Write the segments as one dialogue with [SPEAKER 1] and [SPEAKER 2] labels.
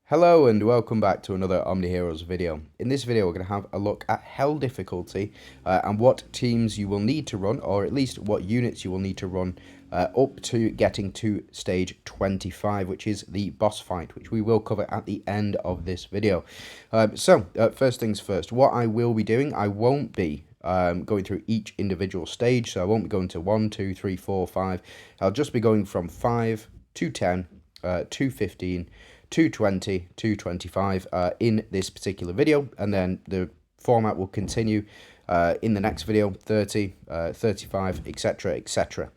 [SPEAKER 1] Hello and welcome back to another OMNIHEROES video. In this video we're going to have a look at hell difficulty and what teams you will need to run, or at least what units you will need to run up to getting to stage 25, which is the boss fight, which we will cover at the end of this video. First things first, what I will be doing, I won't be going through each individual stage, so I won't be going to 1, 2, 3, 4, 5. I'll just be going from 5 to 10 to 15 to 20 to 25 in this particular video, and then the format will continue in the next video, 30, 35, etc, etc.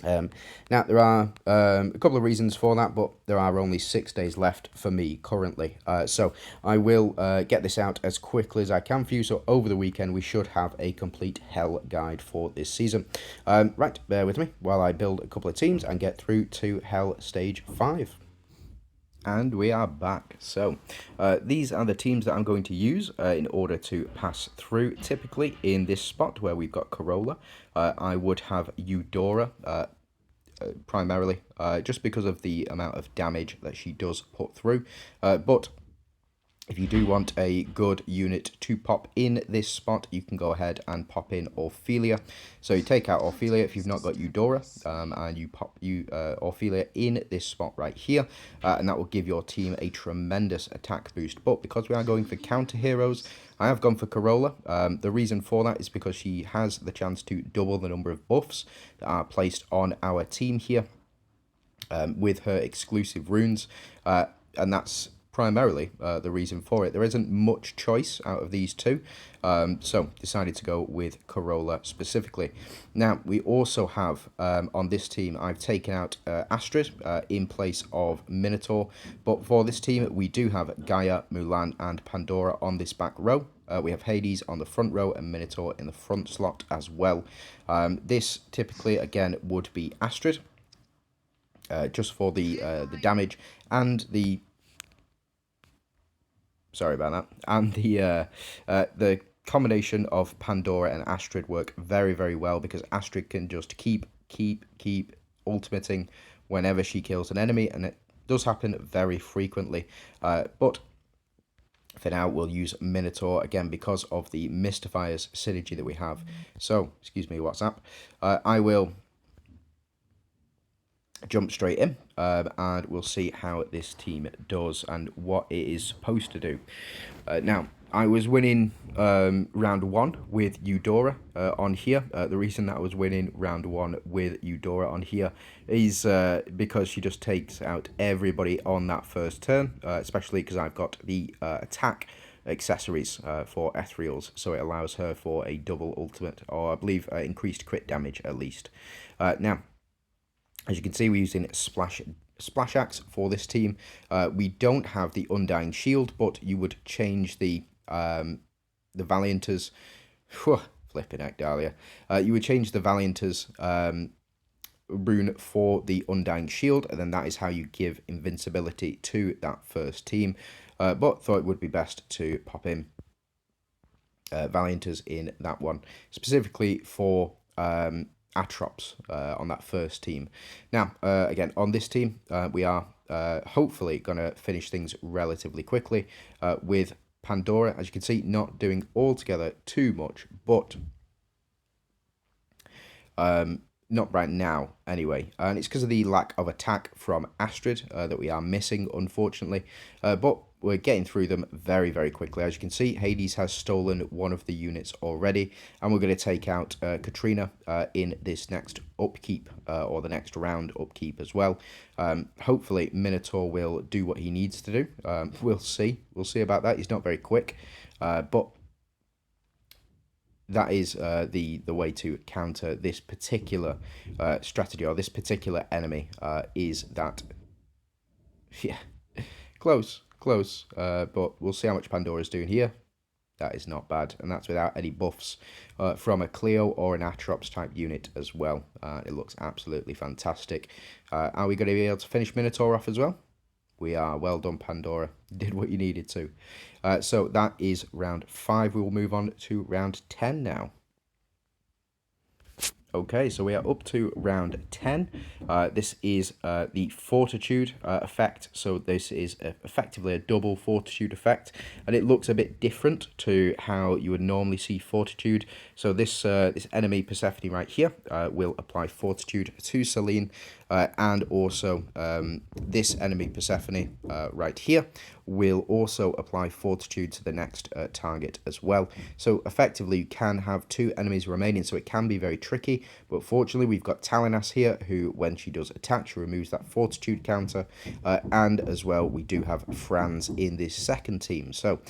[SPEAKER 1] Now, there are a couple of reasons for that, but there are only 6 days left for me currently. So I will get this out as quickly as I can for you. So over the weekend, we should have a complete hell guide for this season. Right, bear with me while I build a couple of teams and get through to hell stage 5. And we are back. So these are the teams that I'm going to use in order to pass through. Typically in this spot where we've got Corolla, I would have Eudora primarily, just because of the amount of damage that she does put through. But if you do want a good unit to pop in this spot, you can go ahead and pop in Ophelia. So you take out Ophelia if you've not got Eudora, and you pop Ophelia in this spot right here, and that will give your team a tremendous attack boost. But because we are going for counter heroes, I have gone for Corolla. The reason for that is because she has the chance to double the number of buffs that are placed on our team here with her exclusive runes, and that's primarily the reason for it. There isn't much choice out of these two, so decided to go with Corolla specifically. Now, we also have on this team, I've taken out Astrid in place of Minotaur, but for this team, we do have Gaia, Mulan, and Pandora on this back row. We have Hades on the front row and Minotaur in the front slot as well. This typically, again, would be Astrid, just for the damage and the... Sorry about that. And the combination of Pandora and Astrid work very, very well, because Astrid can just keep ultimating whenever she kills an enemy, and it does happen very frequently. But for now, we'll use Minotaur again because of the Mystifiers synergy that we have. So, excuse me, WhatsApp. I will jump straight in and we'll see how this team does and what it is supposed to do. Now, I was winning round 1 with Eudora on here. The reason that I was winning round 1 with Eudora on here is because she just takes out everybody on that first turn, especially because I've got the attack accessories for ethereals, so it allows her for a double ultimate, or I believe increased crit damage at least. Now, as you can see, we're using Splash Axe for this team. We don't have the Undying Shield, but you would change the Valianters. Flipping heck, Dahlia. You would change the Valianters rune for the Undying Shield, and then that is how you give invincibility to that first team. But thought it would be best to pop in Valianters in that one, specifically for Atrops on that first team. Now, again, on this team, we are hopefully going to finish things relatively quickly with Pandora. As you can see, not doing altogether too much, but not right now anyway. And it's because of the lack of attack from Astrid that we are missing, unfortunately. But we're getting through them very, very quickly. As you can see, Hades has stolen one of the units already, and we're going to take out Katrina in this next upkeep, or the next round upkeep as well. Hopefully, Minotaur will do what he needs to do. We'll see. We'll see about that. He's not very quick, but that is the way to counter this particular strategy, or this particular enemy, is that, yeah, close, but we'll see how much Pandora's doing here. That is not bad, and that's without any buffs from a Cleo or an Atrops type unit as well. It looks absolutely fantastic. Are we going to be able to finish Minotaur off as well? We are. Well done, Pandora. Did what you needed to. So that is round 5. We will move on to round 10 now. Okay, so we are up to round 10. This is the Fortitude effect. So this is effectively a double Fortitude effect, and it looks a bit different to how you would normally see Fortitude. So this enemy Persephone right here will apply Fortitude to Selene, and also this enemy Persephone right here will also apply Fortitude to the next target as well. So effectively you can have two enemies remaining, so it can be very tricky, but fortunately we've got Talinas here, who when she does attack she removes that Fortitude counter, and as well we do have Franz in this second team. So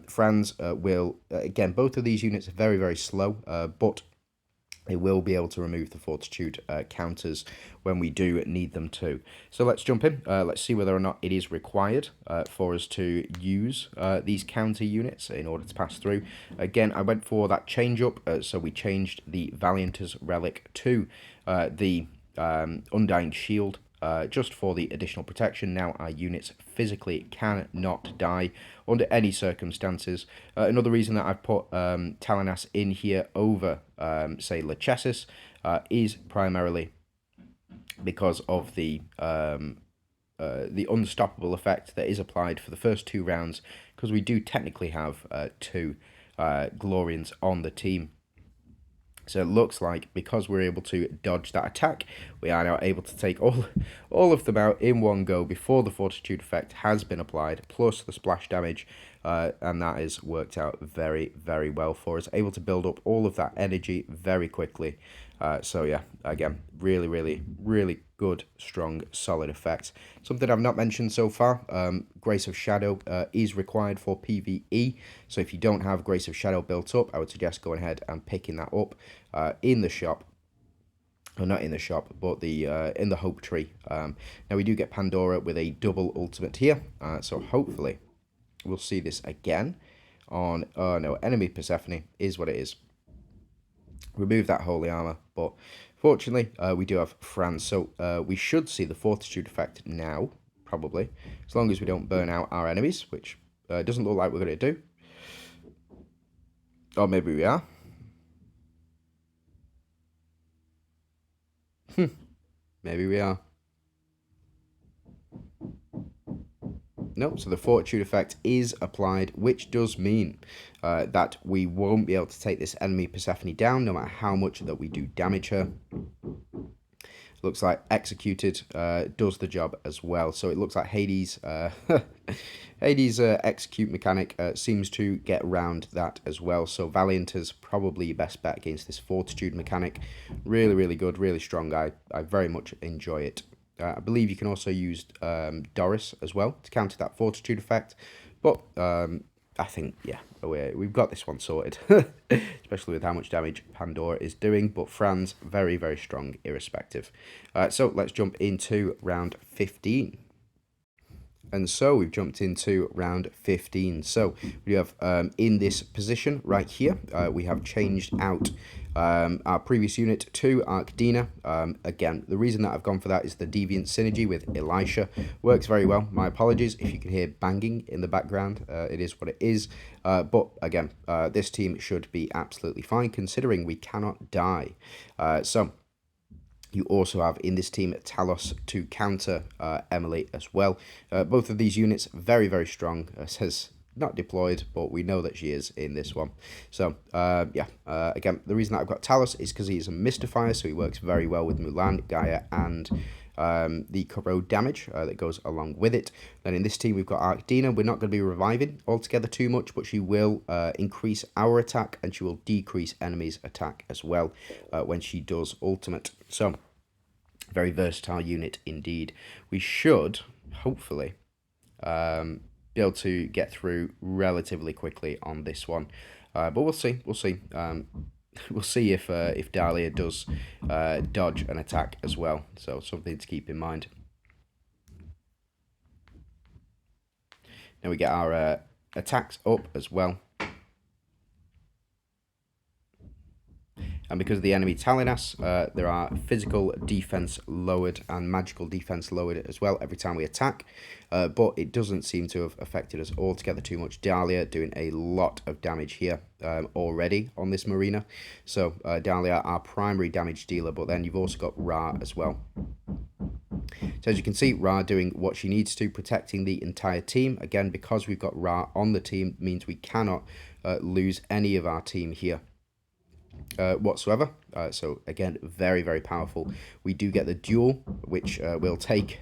[SPEAKER 1] Franz will, again, both of these units are very, very slow, but they will be able to remove the Fortitude counters when we do need them to. So let's jump in. Let's see whether or not it is required for us to use these counter units in order to pass through. Again, I went for that change up, so we changed the Valiant's Relic to the Undying Shield, just for the additional protection. Now our units physically cannot die under any circumstances. Another reason that I've put Talinas in here over, say, Lachesis, is primarily because of the unstoppable effect that is applied for the first 2 rounds, because we do technically have 2 Glorians on the team. So it looks like, because we're able to dodge that attack, we are now able to take all of them out in one go before the Fortitude effect has been applied, plus the splash damage, and that has worked out very, very well for us. Able to build up all of that energy very quickly. So yeah, again, really, really, really good, strong, solid effect. Something I've not mentioned so far, Grace of Shadow is required for PvE. So if you don't have Grace of Shadow built up, I would suggest going ahead and picking that up in the shop. Well, not in the shop, but the in the Hope Tree. Now we do get Pandora with a double ultimate here, so hopefully we'll see this again on, no, enemy Persephone is what it is. Remove that holy armor, but fortunately we do have Franz, so we should see the Fortitude effect now, probably, as long as we don't burn out our enemies, which doesn't look like we're going to do. Or maybe we are. Maybe we are. No, so the Fortitude effect is applied, which does mean that we won't be able to take this enemy Persephone down, no matter how much that we do damage her. Looks like Executed does the job as well. So it looks like Hades' Hades' execute mechanic seems to get around that as well. So Valiant is probably your best bet against this Fortitude mechanic. Really, really good, really strong. I very much enjoy it. I believe you can also use Doris as well to counter that Fortitude effect. But I think, yeah, we've got this one sorted, especially with how much damage Pandora is doing. But Franz, very, very strong, irrespective. So let's jump into round 15. And so we've jumped into round 15. So we have in this position right here, we have changed out our previous unit to Arcdina. Again, the reason that I've gone for that is the Deviant synergy with Elisha works very well. My apologies if you can hear banging in the background. It is what it is. But again, this team should be absolutely fine considering we cannot die. So you also have in this team Talos to counter Emily as well. Both of these units very, very strong. Says not deployed, but we know that she is in this one. So yeah, again, the reason that I've got Talos is because he is a mystifier, so he works very well with Mulan, Gaia, and the corrode damage that goes along with it. Then in this team we've got Arcdina. We're not going to be reviving altogether too much, but she will increase our attack and she will decrease enemies' attack as well when she does ultimate. So very versatile unit indeed. We should hopefully be able to get through relatively quickly on this one, but we'll see. We'll see. We'll see if Dahlia does dodge an attack as well. So something to keep in mind. Now we get our attacks up as well. And because of the enemy Talinas, there are physical defense lowered and magical defense lowered as well every time we attack. But it doesn't seem to have affected us altogether too much. Dahlia doing a lot of damage here already on this Marina. So Dahlia, our primary damage dealer, but then you've also got Ra as well. So as you can see, Ra doing what she needs to, protecting the entire team. Again, because we've got Ra on the team, means we cannot lose any of our team here whatsoever. So again, very, very powerful. We do get the duel, which will take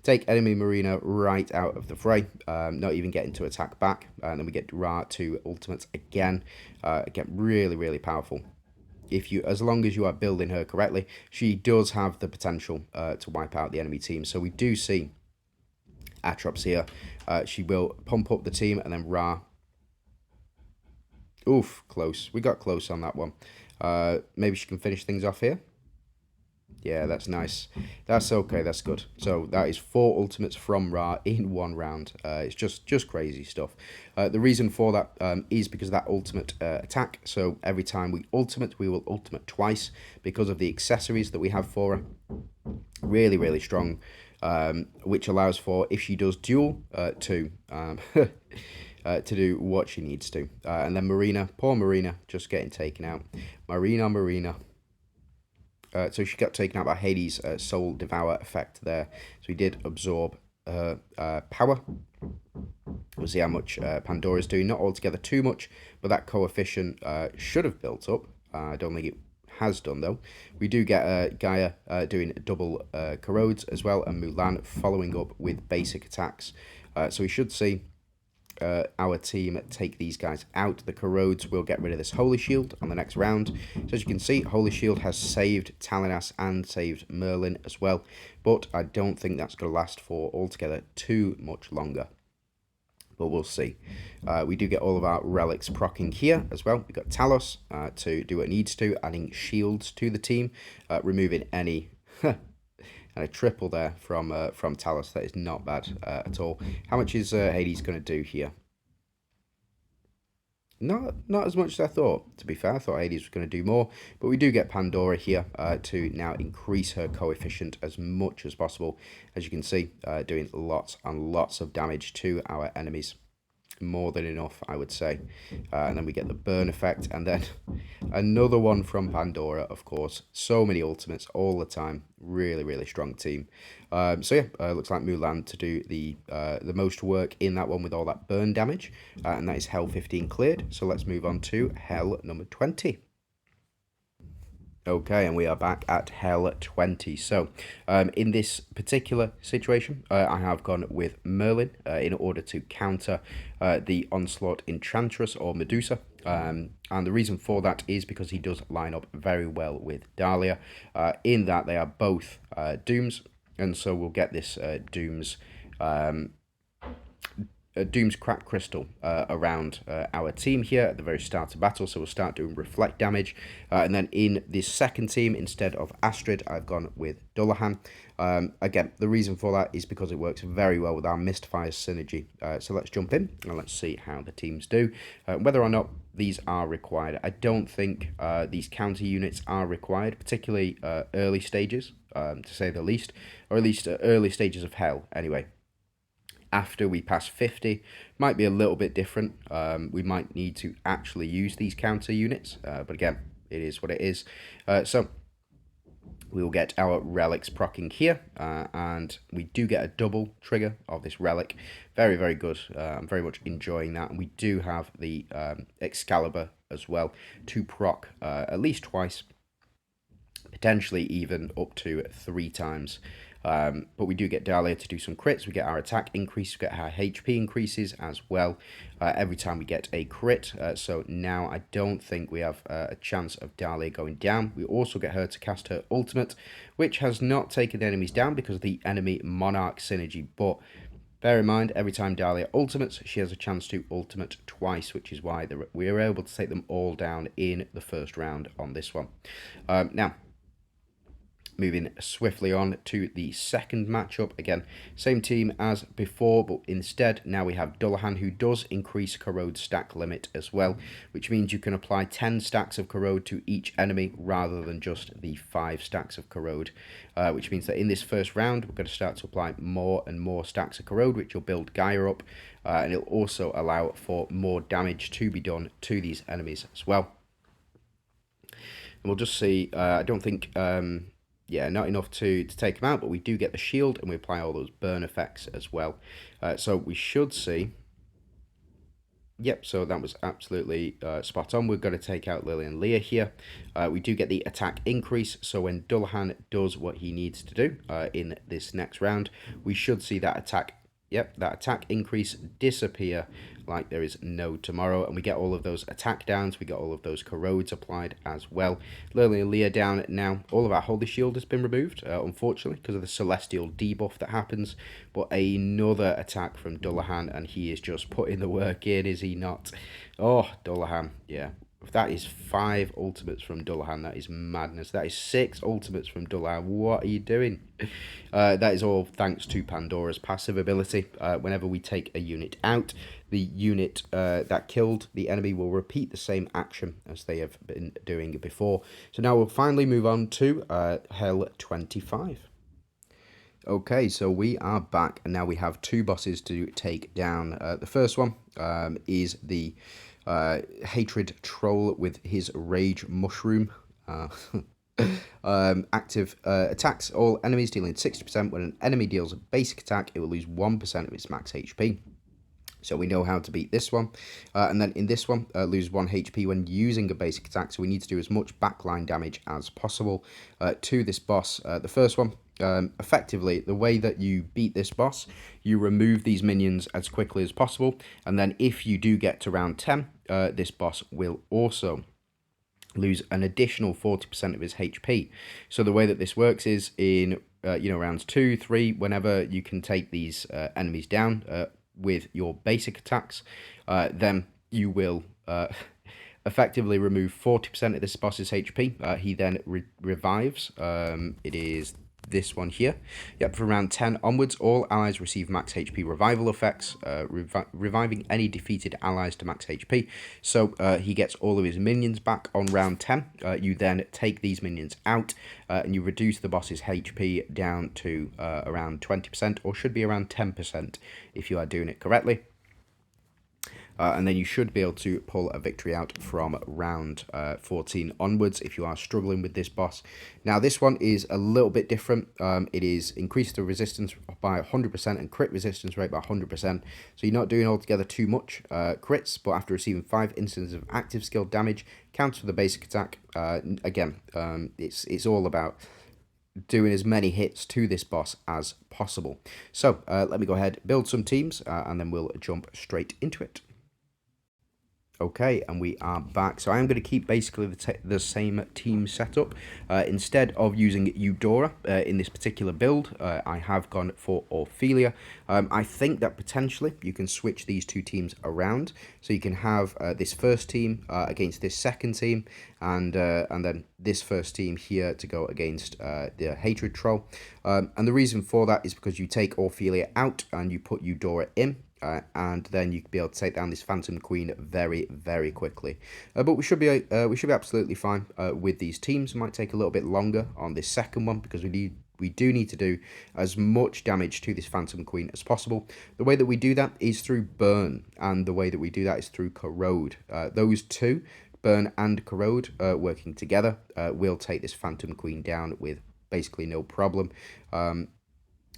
[SPEAKER 1] enemy Marina right out of the fray, not even getting to attack back. And then we get Ra to ultimates again. Again, really, really powerful. As long as you are building her correctly, she does have the potential to wipe out the enemy team. So we do see Atrops here. She will pump up the team, and then Ra. Oof, close. We got close on that one. Maybe she can finish things off here. Yeah, that's nice. That's okay, that's good. So that is 4 ultimates from Ra in 1 round. It's just crazy stuff. The reason for that is because of that ultimate attack. So every time we ultimate, we will ultimate twice because of the accessories that we have for her. Really, really strong, which allows for, if she does duel, to do what she needs to. And then Marina, poor Marina, just getting taken out. Marina. So she got taken out by Hades' Soul Devour effect there. So we did absorb power. We'll see how much Pandora's doing. Not altogether too much, but that coefficient should have built up. I don't think it has done, though. We do get Gaia doing double corrodes as well, and Mulan following up with basic attacks. So we should see our team take these guys out. The corrodes will get rid of this Holy Shield on the next round. So as you can see, Holy Shield has saved Talinas and saved Merlin as well, but I don't think that's going to last for altogether too much longer, but we'll see. We do get all of our relics proccing here as well. We've got Talos to do what it needs to, adding shields to the team, removing any and a triple there from Talos. That is not bad at all. How much is Hades going to do here? Not as much as I thought, to be fair. I thought Hades was going to do more, but we do get Pandora here to now increase her coefficient as much as possible. As you can see, doing lots and lots of damage to our enemies. More than enough, I would say. And then we get the burn effect, and then another one from Pandora, of course. So many ultimates all the time. Really, really strong team. So yeah, looks like Mulan to do the most work in that one with all that burn damage, and that is Hell 15 cleared. So let's move on to Hell number 20. Okay, and we are back at Hell 20. So, in this particular situation, I have gone with Merlin in order to counter the Onslaught Enchantress or Medusa. And the reason for that is because he does line up very well with Dahlia, in that they are both Dooms, and so we'll get this Doom's cracked crystal around our team here at the very start of battle. So we'll start doing reflect damage, and then in this second team, instead of Astrid, I've gone with Dullahan. Again, the reason for that is because it works very well with our Mistfire synergy. So let's jump in and let's see how the teams do, whether or not these are required. I don't think these counter units are required, particularly early stages, to say the least, or at least early stages of Hell anyway. After we pass 50, might be a little bit different. We might need to actually use these counter units, but again, it is what it is. So we will get our relics proccing here, and we do get a double trigger of this relic. Very, very good. I'm very much enjoying that, and we do have the Excalibur as well to proc at least twice, potentially even up to 3 times. But we do get Dahlia to do some crits. We get our attack increase, we get our HP increases as well every time we get a crit. So now I don't think we have a chance of Dahlia going down. We also get her to cast her ultimate, which has not taken the enemies down because of the enemy Monarch synergy. But bear in mind, every time Dahlia ultimates, she has a chance to ultimate twice, which is why we are able to take them all down in the first round on this one. Now, Moving swiftly on to the second matchup. Again, same team as before, but instead now we have Dullahan, who does increase corrode stack limit as well, which means you can apply 10 stacks of corrode to each enemy rather than just the 5 stacks of corrode, which means that in this first round we're going to start to apply more and more stacks of corrode, which will build Gaia up, and it'll also allow for more damage to be done to these enemies as well. And we'll just see, I don't think... yeah, not enough to take him out, but we do get the shield, and we apply all those burn effects as well. So we should see... Yep, so that was absolutely spot on. We're going to take out Lily and Leah here. We do get the attack increase, so when Dullahan does what he needs to do in this next round, we should see that attack... Yep, that attack increase disappear like there is no tomorrow, and we get all of those attack downs, we get all of those corrodes applied as well. Lily and Leah down now. All of our holy shield has been removed, unfortunately, because of the celestial debuff that happens, but another attack from Dullahan, and he is just putting the work in, is he not? Oh, Dullahan, yeah. That is 5 ultimates from Dullahan. That is madness. That is 6 ultimates from Dullahan. What are you doing? That is all thanks to Pandora's passive ability. Whenever we take a unit out, the unit that killed the enemy will repeat the same action as they have been doing before. So now we'll finally move on to Hell 25. Okay, so we are back, and now we have 2 bosses to take down. The first one is the... Hatred Troll with his Rage Mushroom. Active attacks all enemies, dealing 60%. When an enemy deals a basic attack, it will lose 1% of its max HP. So we know how to beat this one. And then in this one, lose 1 HP when using a basic attack. So we need to do as much backline damage as possible to this boss. The first one, effectively, the way that you beat this boss, you remove these minions as quickly as possible. And then if you do get to round 10, this boss will also lose an additional 40% of his HP. So the way that this works is in, rounds 2, 3, whenever you can take these enemies down with your basic attacks, then you will effectively remove 40% of this boss's HP. He then revives. It is this one here. Yep, from round 10 onwards, all allies receive max HP revival effects, reviving any defeated allies to max HP. So he gets all of his minions back on round 10. You then take these minions out, and you reduce the boss's HP down to around 20%, or should be around 10% if you are doing it correctly. And then you should be able to pull a victory out from round 14 onwards if you are struggling with this boss. Now, this one is a little bit different. It is increased the resistance by 100% and crit resistance rate by 100%. So you're not doing altogether too much crits, but after receiving 5 instances of active skill damage, counts for the basic attack. Again, it's all about doing as many hits to this boss as possible. So let me go ahead, build some teams, and then we'll jump straight into it. Okay, and we are back. So I am going to keep basically the same team setup. Instead of using Eudora in this particular build, I have gone for Ophelia. I think that potentially you can switch these 2 teams around. So you can have this first team against this second team, and then this first team here to go against the Hatred Troll. And the reason for that is because you take Ophelia out and you put Eudora in. And then you can be able to take down this Phantom Queen very, very quickly. But we should be absolutely fine with these teams. It might take a little bit longer on this second one because we do need to do as much damage to this Phantom Queen as possible. The way that we do that is through burn, and the way that we do that is through corrode. Those 2, burn and corrode, working together, will take this Phantom Queen down with basically no problem.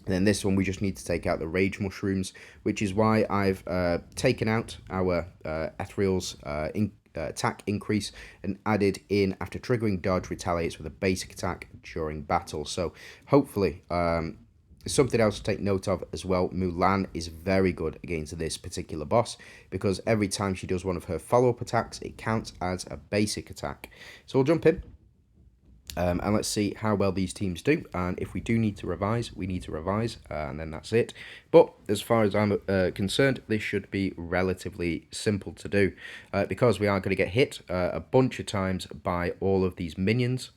[SPEAKER 1] And then this one, we just need to take out the Rage Mushrooms, which is why I've taken out our Ethereal's attack increase and added in, after triggering dodge, retaliates with a basic attack during battle. So hopefully, something else to take note of as well, Mulan is very good against this particular boss, because every time she does one of her follow-up attacks, it counts as a basic attack. So we'll jump in. And let's see how well these teams do, and if we do need to revise, we need to revise, and then that's it. But as far as I'm concerned, this should be relatively simple to do, because we are going to get hit a bunch of times by all of these minions.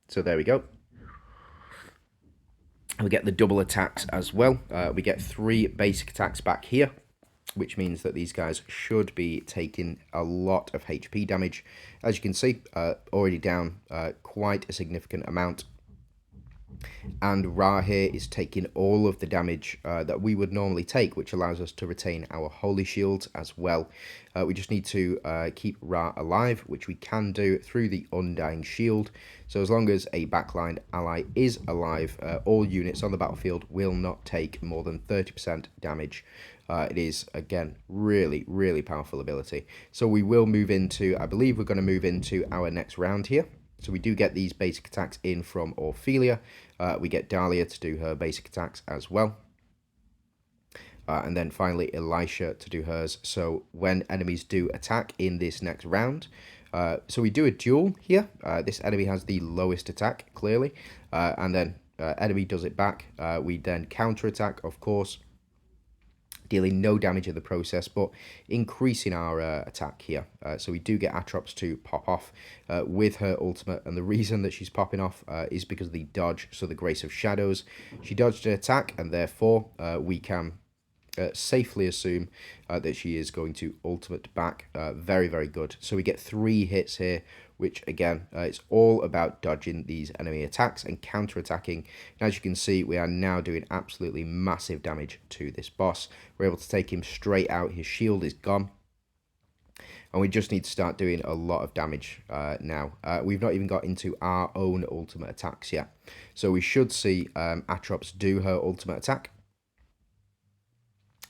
[SPEAKER 1] So there we go. We get the double attacks as well. We get 3 basic attacks back here, which means that these guys should be taking a lot of HP damage. As you can see, already down quite a significant amount. And Ra here is taking all of the damage that we would normally take, which allows us to retain our holy shields as well. We just need to keep Ra alive, which we can do through the Undying Shield. So as long as a backline ally is alive, all units on the battlefield will not take more than 30% damage. It is, again, really, really powerful ability. So we will move into, I believe we're going to move into our next round here. So we do get these basic attacks in from Ophelia. We get Dahlia to do her basic attacks as well. And then finally Elisha to do hers. So when enemies do attack in this next round, so we do a duel here. This enemy has the lowest attack, clearly. And then enemy does it back. We then counterattack, of course, dealing no damage in the process, but increasing our attack here. So we do get Atrops to pop off with her ultimate, and the reason that she's popping off is because of the dodge, so the Grace of Shadows. She dodged an attack, and therefore we can safely assume that she is going to ultimate back. Very, very good. So we get 3 hits here, which again, it's all about dodging these enemy attacks and counter-attacking. And as you can see, we are now doing absolutely massive damage to this boss. We're able to take him straight out. His shield is gone. And we just need to start doing a lot of damage now. We've not even got into our own ultimate attacks yet. So we should see Atrops do her ultimate attack.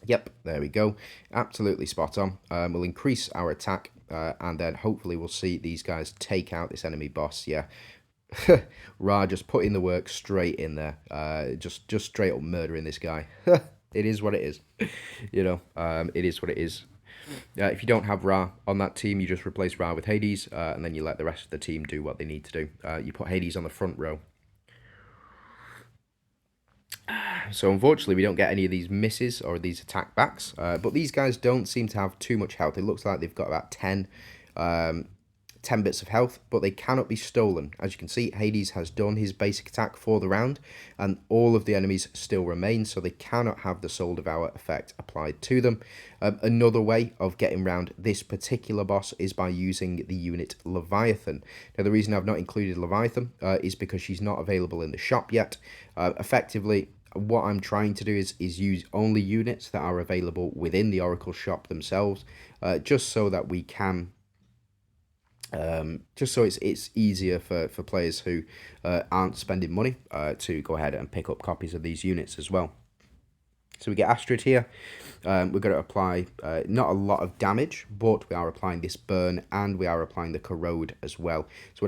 [SPEAKER 1] Yep, there we go. Absolutely spot on. We'll increase our attack, and then hopefully we'll see these guys take out this enemy boss. Yeah, Ra just putting the work straight in there. Just straight up murdering this guy. It is what it is. You know, it is what it is. If you don't have Ra on that team, you just replace Ra with Hades, and then you let the rest of the team do what they need to do. You put Hades on the front row. So unfortunately, we don't get any of these misses or these attack backs. But these guys don't seem to have too much health. It looks like they've got about 10 bits of health, but they cannot be stolen. As you can see, Hades has done his basic attack for the round, and all of the enemies still remain, so they cannot have the Soul Devour effect applied to them. Another way of getting around this particular boss is by using the unit Leviathan. Now, the reason I've not included Leviathan is because she's not available in the shop yet. Effectively, what I'm trying to do is use only units that are available within the Oracle shop themselves, just so that we can, just so it's easier for players who aren't spending money to go ahead and pick up copies of these units as well. So we get Astrid here. We're going to apply not a lot of damage, but we are applying this burn, and we are applying the corrode as well. So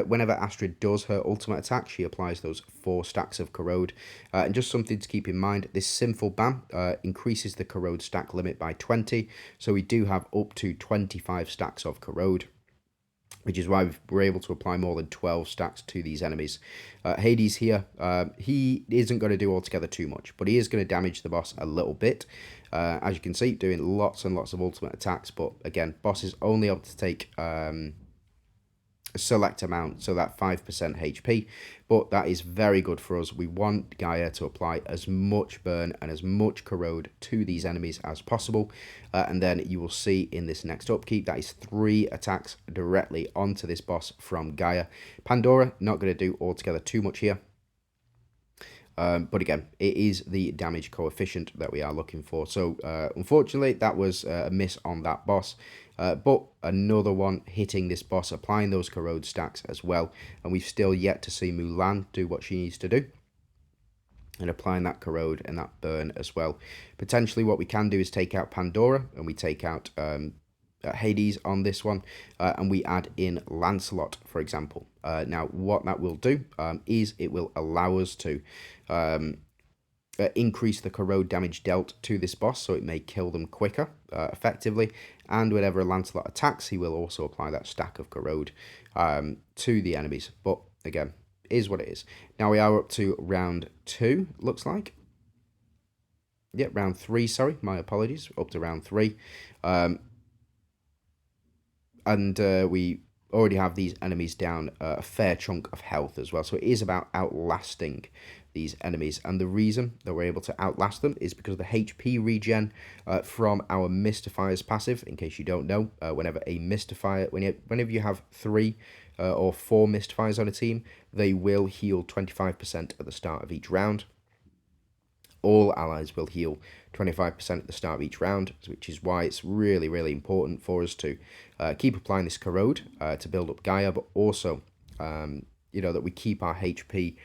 [SPEAKER 1] whenever Astrid does her ultimate attack, she applies those 4 stacks of corrode. And just something to keep in mind, this Sinful Bam increases the corrode stack limit by 20. So we do have up to 25 stacks of corrode, which is why we're able to apply more than 12 stacks to these enemies. Hades here, he isn't going to do altogether too much, but he is going to damage the boss a little bit. As you can see, doing lots and lots of ultimate attacks, but again, boss is only able to take a select amount, so that 5% HP, but that is very good for us. We want Gaia to apply as much burn and as much corrode to these enemies as possible, and then you will see in this next upkeep that is 3 attacks directly onto this boss from Gaia. Pandora, not going to do altogether too much here. But again, it is the damage coefficient that we are looking for. So unfortunately, that was a miss on that boss. But another one hitting this boss, applying those corrode stacks as well. And we've still yet to see Mulan do what she needs to do, and applying that corrode and that burn as well. Potentially what we can do is take out Pandora, and we take out Hades on this one, and we add in Lancelot, for example. Now, what that will do is it will allow us to increase the corrode damage dealt to this boss, so it may kill them quicker, effectively. And whenever Lancelot attacks, he will also apply that stack of corrode to the enemies. But again, is what it is. Now we are up to round 2, looks like. Yeah, round 3, sorry, my apologies, up to round 3. And we already have these enemies down a fair chunk of health as well. So it is about outlasting these enemies, and the reason that we're able to outlast them is because of the HP regen from our Mystifier's passive. In case you don't know, whenever a Mystifier, whenever you have 3 or 4 Mystifiers on a team, they will heal 25% at the start of each round. All allies will heal 25% at the start of each round, which is why it's really, really important for us to keep applying this corrode to build up Gaia, but also, that we keep our HP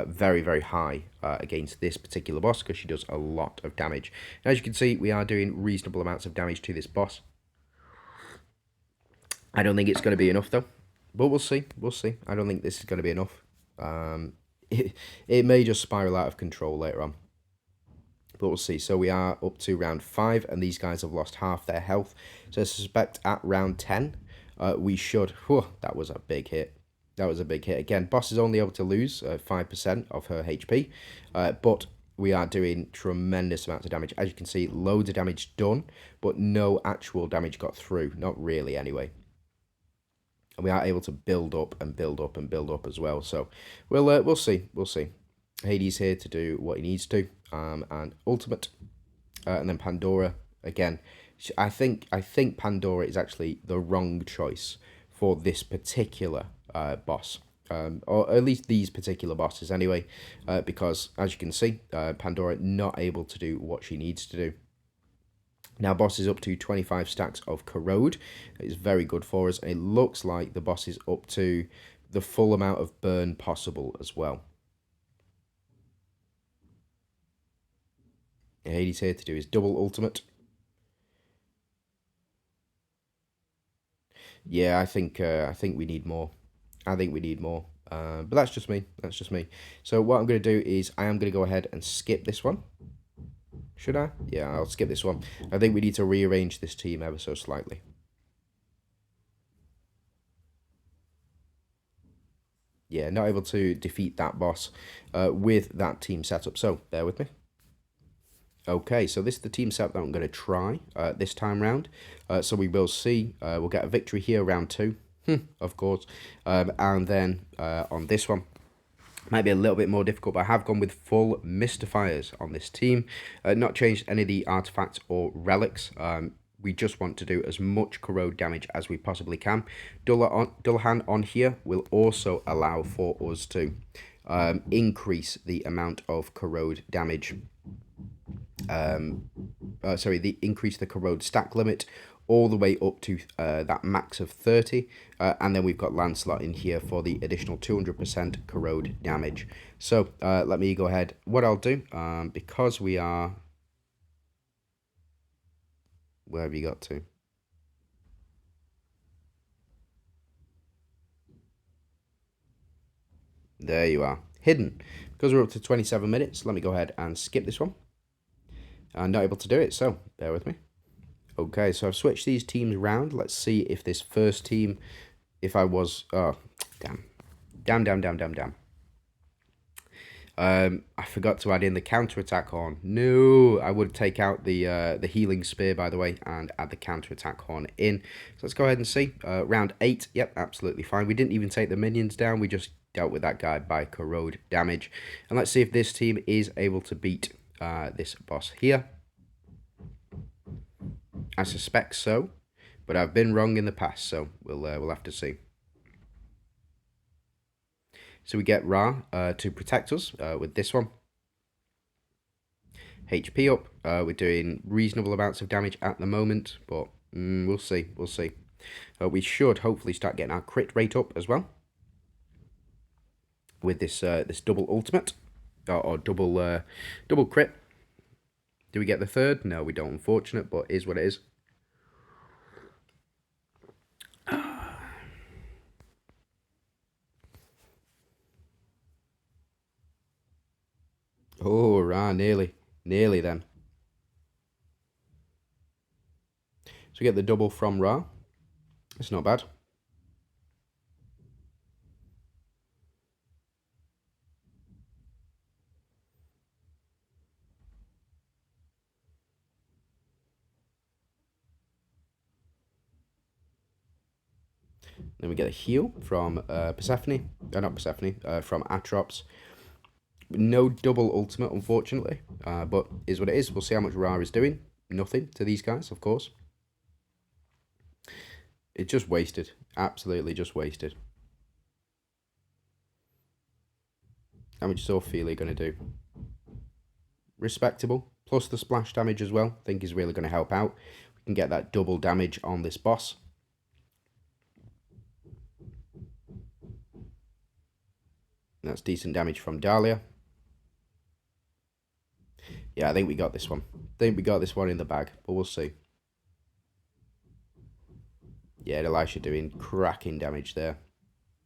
[SPEAKER 1] very, very high against this particular boss, because she does a lot of damage. And as you can see, we are doing reasonable amounts of damage to this boss. I don't think it's going to be enough, though, but we'll see. We'll see. I don't think this is going to be enough. It may just spiral out of control later on. But we'll see. So we are up to round 5, and these guys have lost half their health. So I suspect at round 10, we should... Whew, that was a big hit. That was a big hit. Again, boss is only able to lose 5% of her HP. But we are doing tremendous amounts of damage. As you can see, loads of damage done, but no actual damage got through. Not really, anyway. And we are able to build up and build up and build up as well. So we'll see. We'll see. Hades here to do what he needs to. And Ultimate, and then Pandora again. I think Pandora is actually the wrong choice for this particular boss, or at least these particular bosses anyway, because as you can see, Pandora not able to do what she needs to do. Now boss is up to 25 stacks of corrode. It's very good for us. It looks like the boss is up to the full amount of burn possible as well. Hades here to do his double ultimate. Yeah, I think we need more. I think we need more. But that's just me. That's just me. So what I'm going to do is I am going to go ahead and skip this one. Should I? Yeah, I'll skip this one. I think we need to rearrange this team ever so slightly. Yeah, not able to defeat that boss with that team setup. So bear with me. Okay, so this is the team setup that I'm going to try this time round. So we will see. We'll get a victory here, round 2, of course. And then on this one, might be a little bit more difficult, but I have gone with full Mystifiers on this team. Not changed any of the artifacts or relics. We just want to do as much corrode damage as we possibly can. Dull Hand on here will also allow for us to increase the amount of corrode damage. Increase the corrode stack limit all the way up to that max of 30, and then we've got Lancelot in here for the additional 200% corrode damage. So let me go ahead. What I'll do, because we are... Where have you got to? There you are, hidden. Because we're up to 27 minutes, let me go ahead and skip this one. I'm not able to do it, so bear with me. Okay, so I've switched these teams around. Let's see if this first team, if I was... Oh, damn. Damn. I forgot to add in the counter-attack horn. No, I would take out the healing spear, by the way, and add the counter-attack horn in. So let's go ahead and see. Round 8, yep, absolutely fine. We didn't even take the minions down. We just dealt with that guy by corrode damage. And let's see if this team is able to beat this boss here. I suspect so, but I've been wrong in the past, so we'll have to see. So we get Ra to protect us with this one. HP up. We're doing reasonable amounts of damage at the moment, but we'll see. We'll see. We should hopefully start getting our crit rate up as well with this this double ultimate or double crit. Do we get the third? No, we don't. Unfortunate, but is what it is. Oh, Ra, nearly then. So we get the double from Ra. It's not bad. Then we get a heal from Persephone. Not Persephone, from Atrops. No double ultimate, unfortunately, but is what it is. We'll see how much Ra is doing. Nothing to these guys, of course. It's just wasted. Absolutely just wasted. How much is Ophelia going to do? Respectable. Plus the splash damage as well. I think is really going to help out. We can get that double damage on this boss. That's decent damage from Dahlia. Yeah, I think we got this one. I think we got this one in the bag, but we'll see. Yeah, Elisha doing cracking damage there.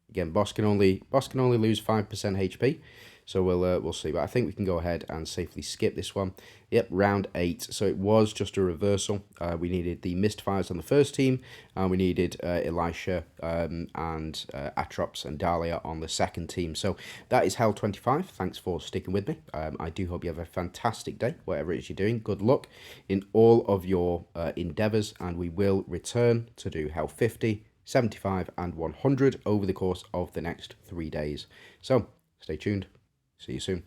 [SPEAKER 1] Again, boss can only lose 5% HP, so we'll see. But I think we can go ahead and safely skip this one. Yep, round 8. So it was just a reversal. We needed the Mistfires on the first team, and we needed Elisha and Atrops and Dahlia on the second team. So that is Hell 25. Thanks for sticking with me. I do hope you have a fantastic day, whatever it is you're doing. Good luck in all of your endeavours, and we will return to do Hell 50, 75 and 100 over the course of the next 3 days. So stay tuned. See you soon.